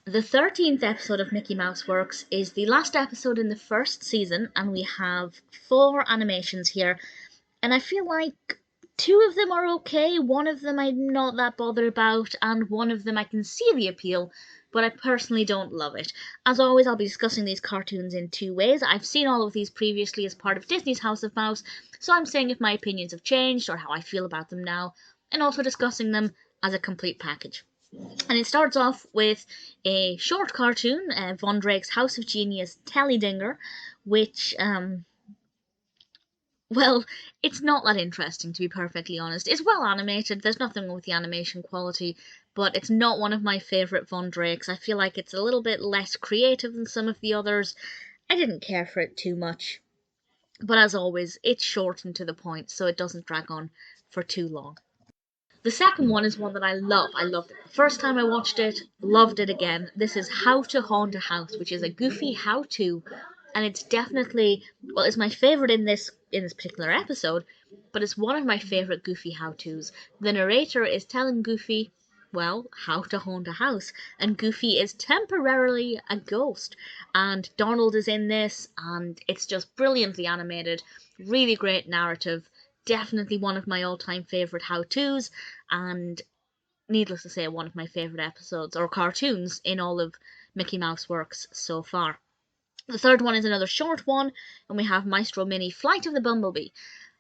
The 13th episode of Mickey Mouse Works is the last episode in the first season, and we have 4 animations here. And I feel like 2 of them are okay, 1 of them I'm not that bothered about, and 1 of them I can see the appeal, but I personally don't love it. As always, I'll be discussing these cartoons in 2 ways. I've seen all of these previously as part of Disney's House of Mouse, so I'm saying if my opinions have changed or how I feel about them now, and also discussing them as a complete package. And it starts off with a short cartoon, Von Drake's House of Genius Teledinger, which, well, it's not that interesting, to be perfectly honest. It's well animated, there's nothing wrong with the animation quality, but it's not one of my favourite Von Drakes. I feel like it's a little bit less creative than some of the others. I didn't care for it too much. But as always, it's short and to the point, so it doesn't drag on for too long. The second one is one that I love. I loved it the first time I watched it, loved it again. This is How to Haunt a House, which is a goofy how-to, and it's definitely, well, it's my favourite in this particular episode, but it's one of my favourite goofy how-tos. The narrator is telling Goofy, well, how to haunt a house, and Goofy is temporarily a ghost, and Donald is in this, and it's just brilliantly animated, really great narrative. Definitely one of my all-time favourite how-tos, and needless to say, one of my favourite episodes, or cartoons, in all of Mickey Mouse Works so far. The third one is another short one, and we have Maestro Minnie Flight of the Bumblebee.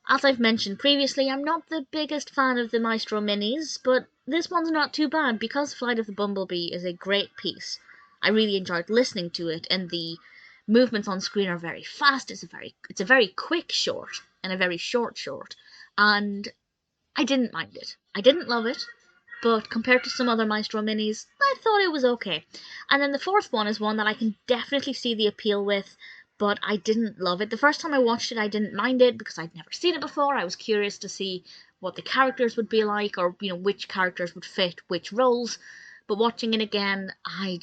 As I've mentioned previously, I'm not the biggest fan of the Maestro Minis, but this one's not too bad, because Flight of the Bumblebee is a great piece. I really enjoyed listening to it, and the movements on screen are very fast. It's a very quick short, and a very short, and I didn't mind it. I didn't love it, but compared to some other Maestro Minis, I thought it was okay. And then the fourth one is one that I can definitely see the appeal with, but I didn't love it. The first time I watched it, I didn't mind it because I'd never seen it before. I was curious to see what the characters would be like, or which characters would fit which roles. But watching it again, I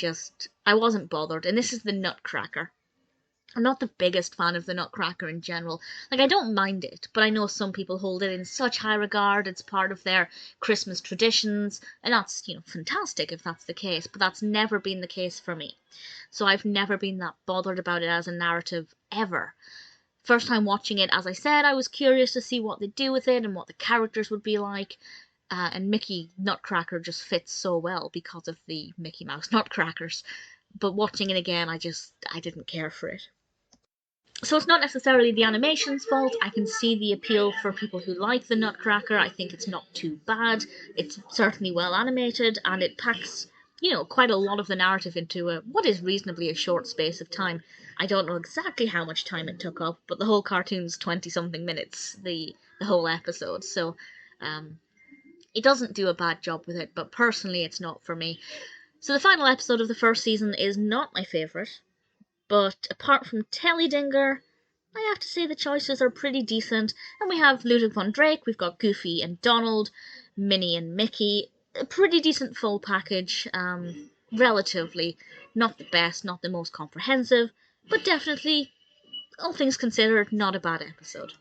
wasn't bothered. And this is the Nutcracker. I'm not the biggest fan of the Nutcracker in general. Like, I don't mind it, but I know some people hold it in such high regard. It's part of their Christmas traditions, and that's, fantastic if that's the case, but that's never been the case for me. So I've never been that bothered about it as a narrative, ever. First time watching it, as I said, I was curious to see what they'd do with it and what the characters would be like, and Mickey Nutcracker just fits so well because of the Mickey Mouse Nutcrackers. But watching it again, I didn't care for it. So it's not necessarily the animation's fault. I can see the appeal for people who like the Nutcracker. I think it's not too bad. It's certainly well animated, and it packs, quite a lot of the narrative into what is reasonably a short space of time. I don't know exactly how much time it took up, but the whole cartoon's 20-something minutes, the whole episode. So it doesn't do a bad job with it, but personally it's not for me. So the final episode of the first season is not my favourite. But apart from Teledinger, I have to say the choices are pretty decent. And we have Ludwig von Drake, we've got Goofy and Donald, Minnie and Mickey. A pretty decent full package, relatively. Not the best, not the most comprehensive, but definitely, all things considered, not a bad episode.